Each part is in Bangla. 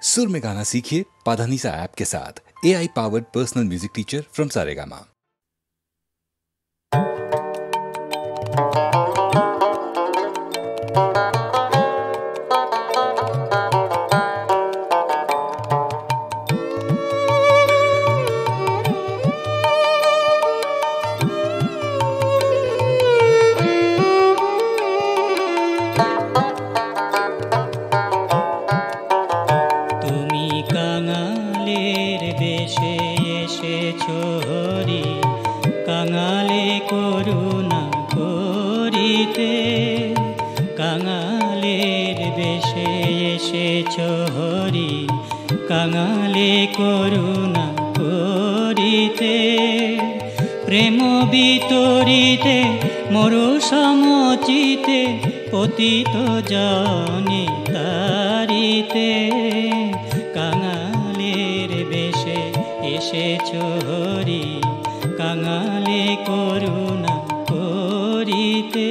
सुर में गाना सीखिए पाधानीसा ऐप के साथ। AI powered personal music teacher from Saregama. কাঙালে করুণা করিতে প্রেম বিতরিতে মরু সমচিতে পতিত জনে তারিতে কাঙালের বেশে এসেছ হরি কাঙালে করুণা করিতে।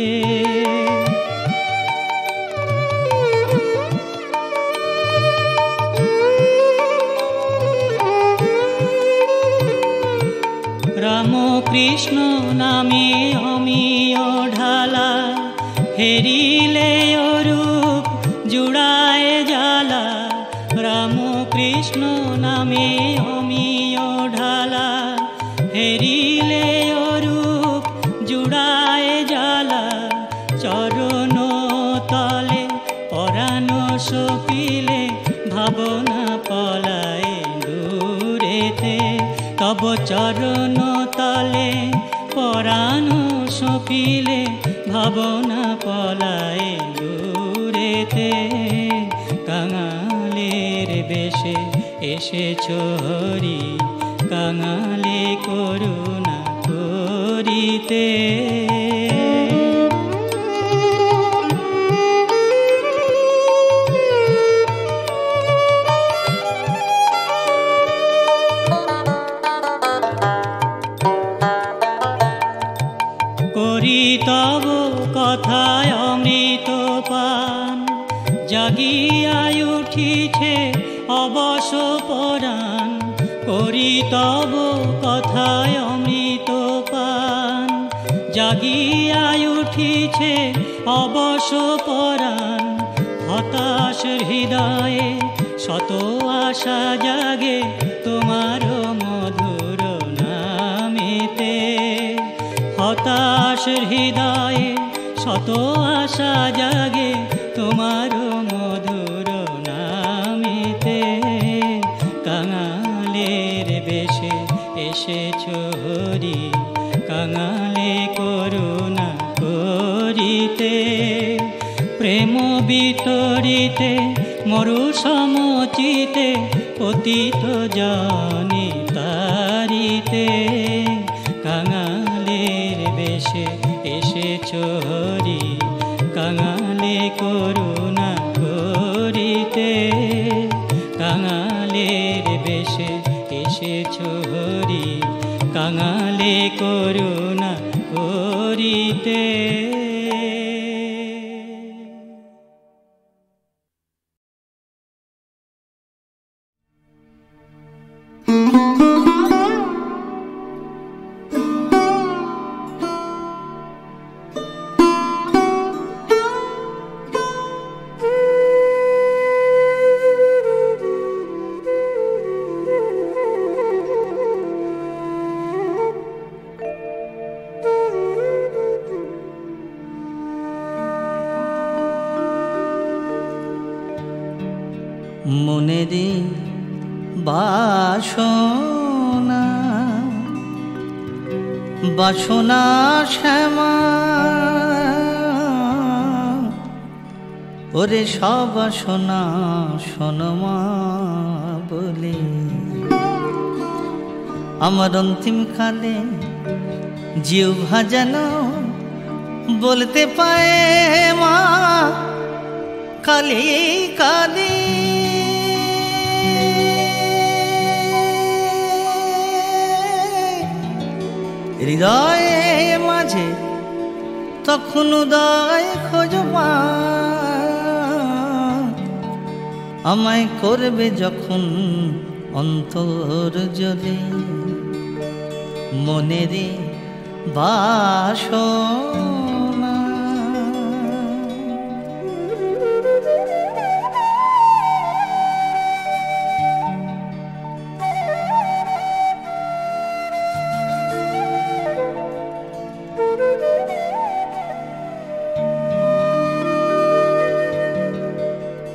রাম কৃষ্ণ নামে অমিয় ঢালা হেরিলে অরূপ জুড়ায় জ্বালা। রাম কৃষ্ণ নামে অমিয় ঢালা হেরিলে অরূপ জুড়ায় জ্বালা। চরণ তলে পরাণ সপিলে ভাবনা পলায় দূরেতে। তব চরণ তলে পরাণ সপিলে ভাবনা পলায় দূরেতে। কাঙালের বেশে এসেছ হরি কাঙালে করুণা করিতে। করি তব কথায় অমৃত পান জাগিয়ায় উঠিছে অবশ পরাণ। করি তব কথায় অমৃত পান জাগিয়ায় উঠিছে অবশ পরাণ। হতাশ হৃদয়ে শত আশা জাগে তোমার মধুর নামেতে। হতাশ হৃদয়ে শত আশা জাগে তোমার মধুর নামেতে। কাঙালের বেশে এসেছ হরি কাঙালে করুণা করিতে। প্রেম বিতরিতে মরু সমচিতে পতিত জনে তারিতে। কাঙালের বেশে এসেছ হরি কাঙালে করুণা করিতে। কাঙালের বেশে এসেছ হরি কাঙালে করুণা করিতে। মনেরি বাসনা বাসনা শ্যামা ওরে সব বাসনা শোনমা বলে। আমার অন্তিম কালে জিহ্বা যেন বলতে পায় মা কালি কালি। হৃদয়ে মাঝে তখন উদয় খোঁজবা আমায় করবে যখন অন্তর জ্বলে মনেরে বাসনা।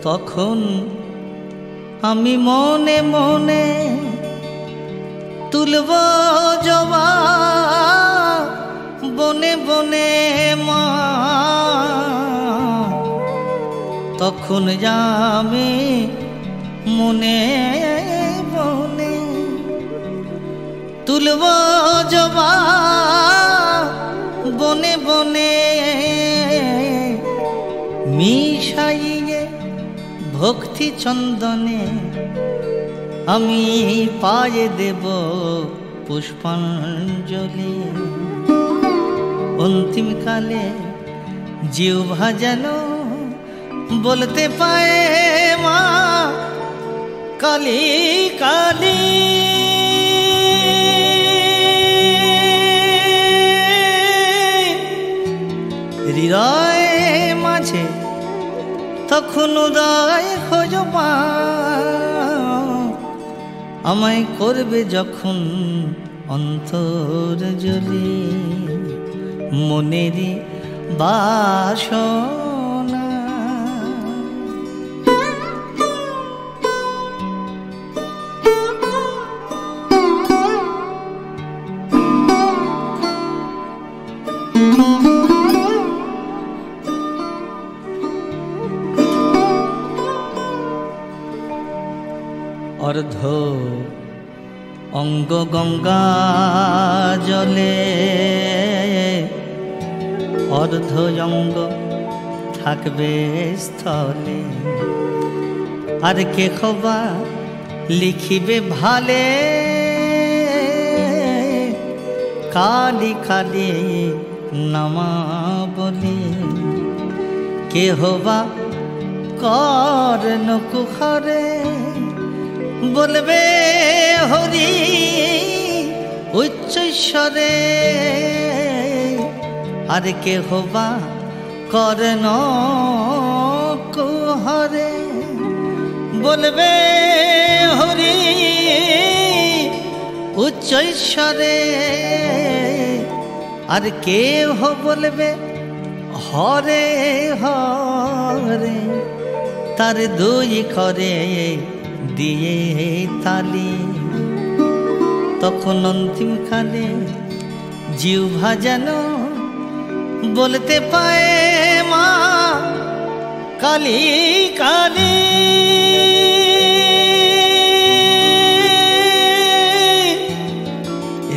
তখন আমি মনে মনে তুলব জবা বনে বনে মা, তখন যাবে মনে মনে তুলব জবা বনে বনে মিশাইয়ে ভক্তি চন্দনে আমি পায়ে দেব পুষ্পাঞ্জলি। অন্তিম কালে জিহ্বা যেন বলতে পায় মা কালী কালী। হৃদয় মাঝে তখন উদয় খোঁজবা আমায় করবে যখন অন্তর জ্বলে মনেরই বাসনা। অর্ধ অঙ্গ গঙ্গা জলে অর্ধ অঙ্গ থাকবে স্থলে, আর কে খোবা লিখিবে ভালে কালি কালি নামা বলি। কে হবা কর্ণ কুখরে বলবে হরি উচ্চৈশ্বরে, আর কে হবা কর্ণ কুহরে বলবে হরি উচ্চৈশ্বরে, আর কেহ বলবে হরে হরে তার দুই করে দিয়ে তালি। তখন অন্তিম কালে জিহ্বা যেন বলতে পায় মা কালী কালী।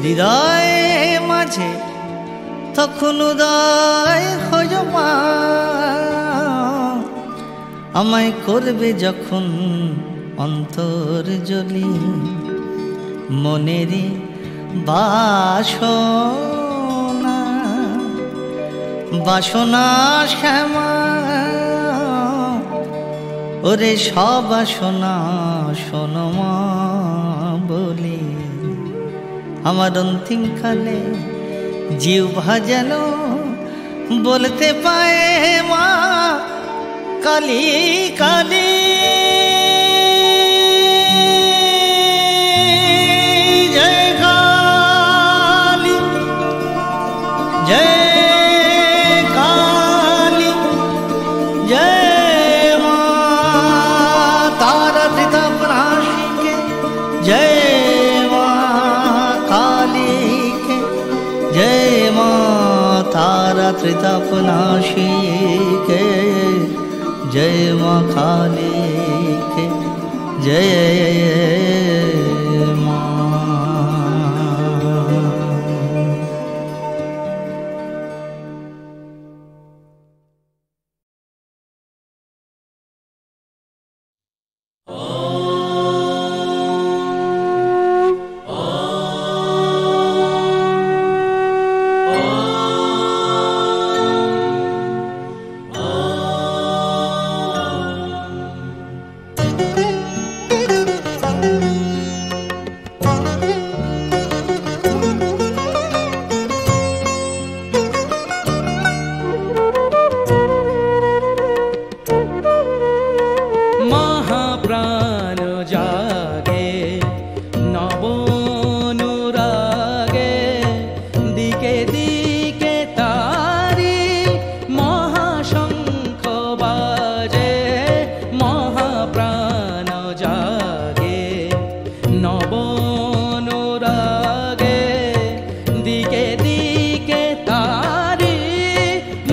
হৃদয় মাঝে তখন উদয় খোঁজবা আমায় করবে যখন অন্তর জ্বলি মনেরই বাসনা। বাসনা শ্যামা ওরে সব বাসনা শোনো মা বলি। আমার অন্তিম কালে জিহ্বা যেন বলতে পায় মা কালী কালী। জয় কালী জয় কালী জয় মা তারা ত্রিতাপনাশিকে জয় মা কালী के जय मा तारा त्रितापनाशिके जय माँ काली के जय माँ। জাগে নবনুরাগে দিকে দিকে তারি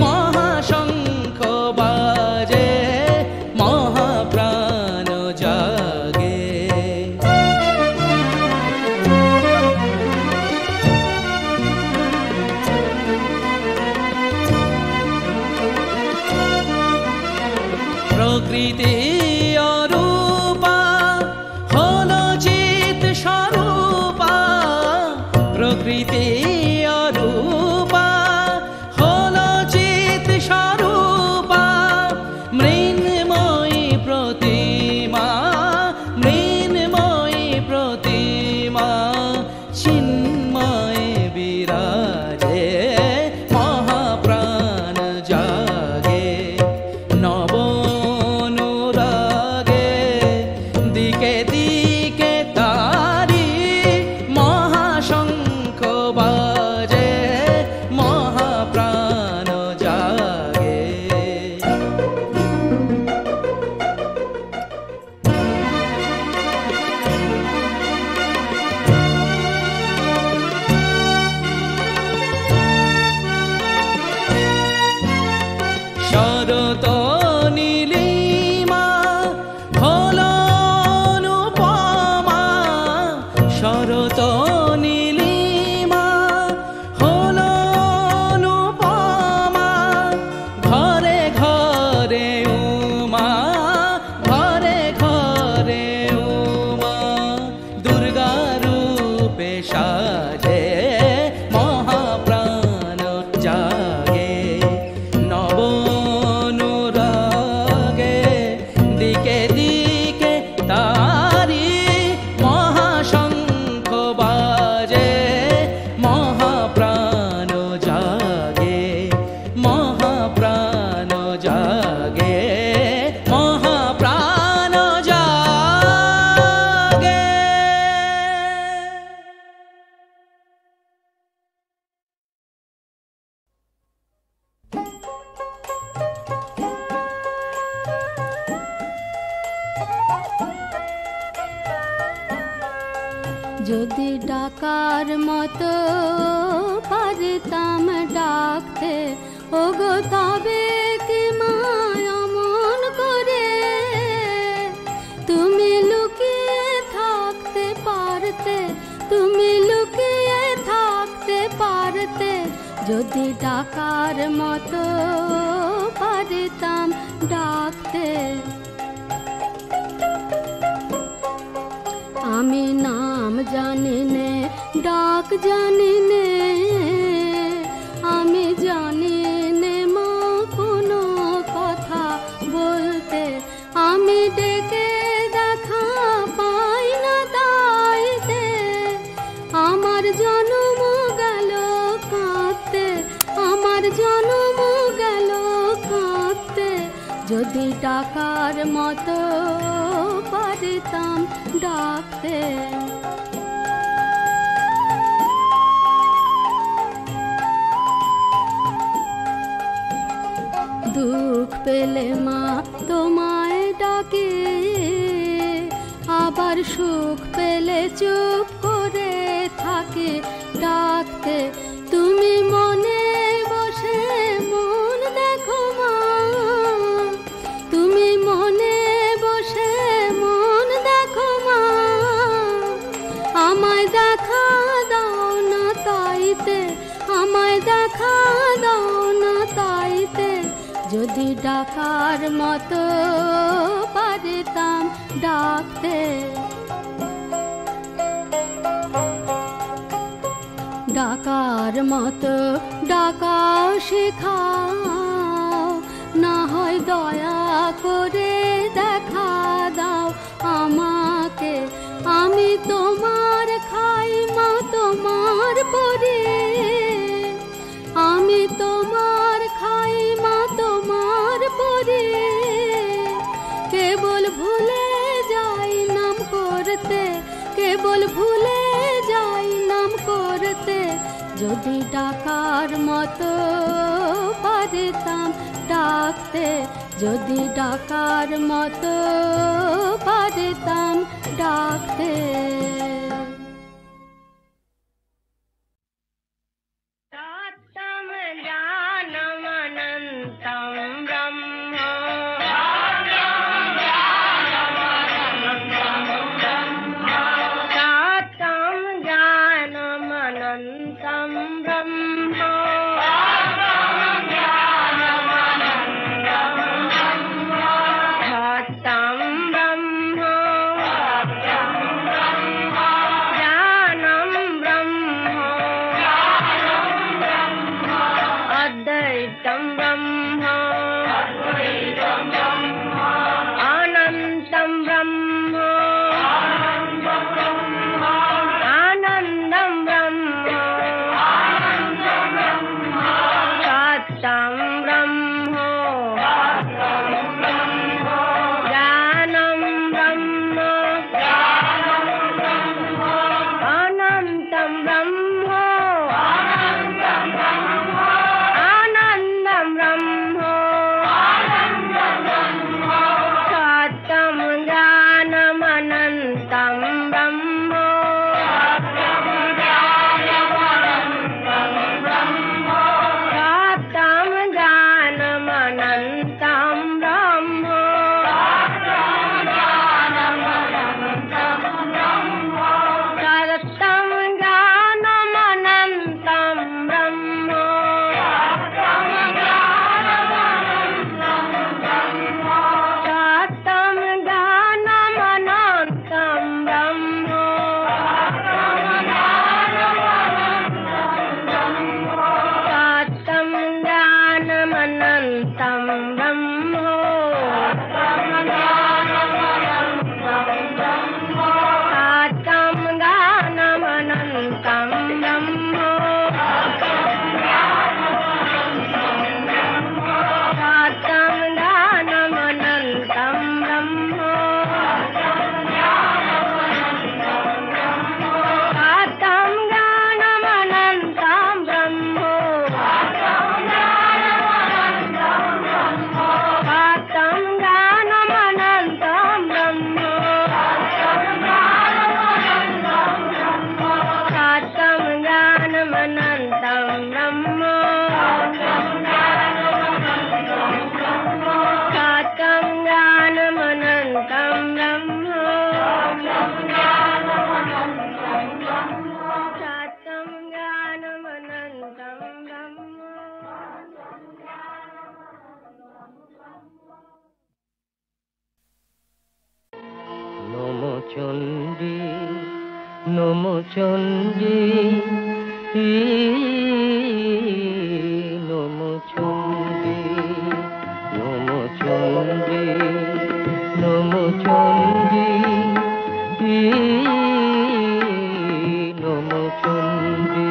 মহাশঙ্খ বাজে মহাপ্রাণ জাগে প্রকৃতি অরূপা হলো চিত স্বরূপা প্রকৃতি অরূপা হলো চিত স্বরূপা মৃন্ময়ী প্রতিমা মৃন্ময়ী প্রতিমা চিন্ময় বিরাজে মহাপ্রাণ জাগে নবনুরাগে দিকে দিকে তারি মহাশঙ্খ বাজে মহাপ্রাণ জাগে শরত নীলিমা হলো অনুপমা শরত নীলিমা হলো অনুপমা ঘরে ঘরে উমা ঘরে ঘরে উমা দুর্গা রূপে সাজে মহাপ্রাণ জাগে নবনুরাগে দিকে দিকে তারি মহাশঙ্খ বাজে মহাপ্রাণ জাগে মহাপ্রাণ জাগে মহাপ্রাণ জাগে যদি ডাকার মতো পারতাম ডাকতে ওগো তবে কি মায় অমন করে তুমি লুকিয়ে থাকতে পারতে তুমি লুকিয়ে থাকতে পারতে যদি ডাকার মতো পারতাম ডাকতে আমি নাম জানি নে ডাক জানি নে আমি জানি নে মা কোনো কথা বলতে আমি ডেকে দেখা পাই না তাইতে আমার জন্ম গেল কাঁদতে আমার জন্ম গেল কাঁদতে যদি ডাকার মতো পারতাম ডাকতে দুঃখ পেলে মা তোমায় ডাকে আবার সুখ পেলে চুপ করে থাকে ডাকতে তুমি মনে বসে মন দেখো মা তুমি মনে বসে মন দেখো মা আমায় দেখা দাও না তাইতে আমায় দেখা দাও না তাইতে যদি ডাকার মতো পারতাম ডাকতে ডাকার মতো ডাকা শেখাও না হয় দয়া করে দেখা দাও আমাকে আমি তোমার খাই মা তোমার পরে আমি তোমার খাই মা তোমার পরে কেবল ভুলে যাই নাম করতে কেবল ভুলে যাই নাম করতে যদি ডাকার মতো পারতাম ডাকতে যদি ডাকার মতো পারতাম ডাকতে। চণ্ডী নমো চণ্ডী নমো চণ্ডী নমো চণ্ডী নমো চণ্ডী নমো চণ্ডী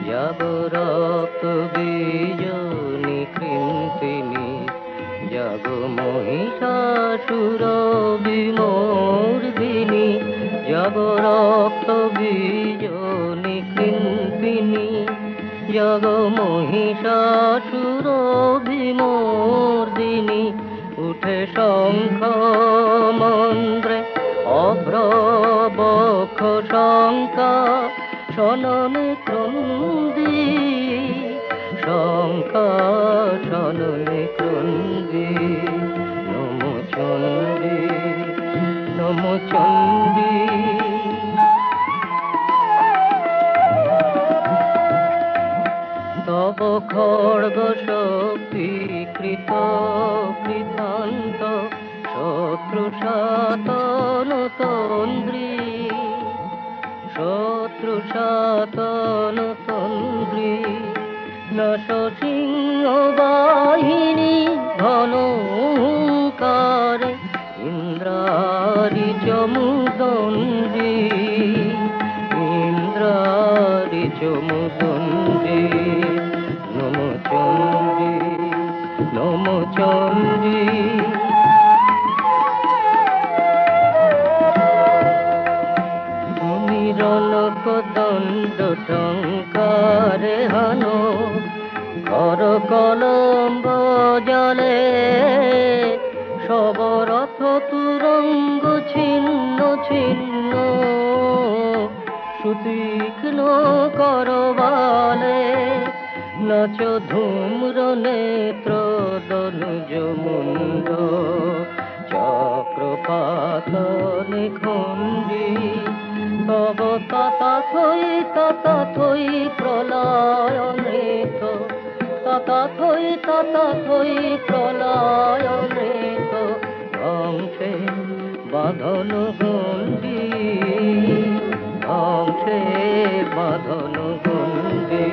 যাব রক্ত বীজনি কৃন্তিনি যাব মহিষাসুর বিমর্দিনী যাব রক্ত বীজনি কৃন্তিনি যাব মহিষাসুর বিমর্দিনী উঠে শঙ্খ মন্দ্রে অভ্রবক্ষ শঙ্কা শননে ক্রন্দী শঙ্কা শননে ক্রন্দী নমো চণ্ডী নমো চণ্ডী তব খড়গ শক্তিকৃত কৃতান্ত শত্রু সাতন তন্দ্রী শত্রু সাতন তন্দ্রী নশ সিংহ বাহিনী ঘনকারে ইন্দ্রারি চমুদণ্ডী ইন্দ্রারি চমুদণ্ডী নমো চণ্ডী নমো চণ্ডী রণক দণ্ড টঙ্কারে হনো কর কলম্ব জলে সবরথ তুরঙ্গ ছিন্ন ছিন্ন সুতীক্ষ্ণ করবালে নাচ ধূম্র নেত্র দনুজ মুন্ড চক্রপাত নিখণ্ডী তব তথা থই প্রলয় নৃত তথা থই প্রলয় নৃত ধ্বংসে বাঁধন গণ্ডি ধ্বংসে বাঁধন গণ্ডি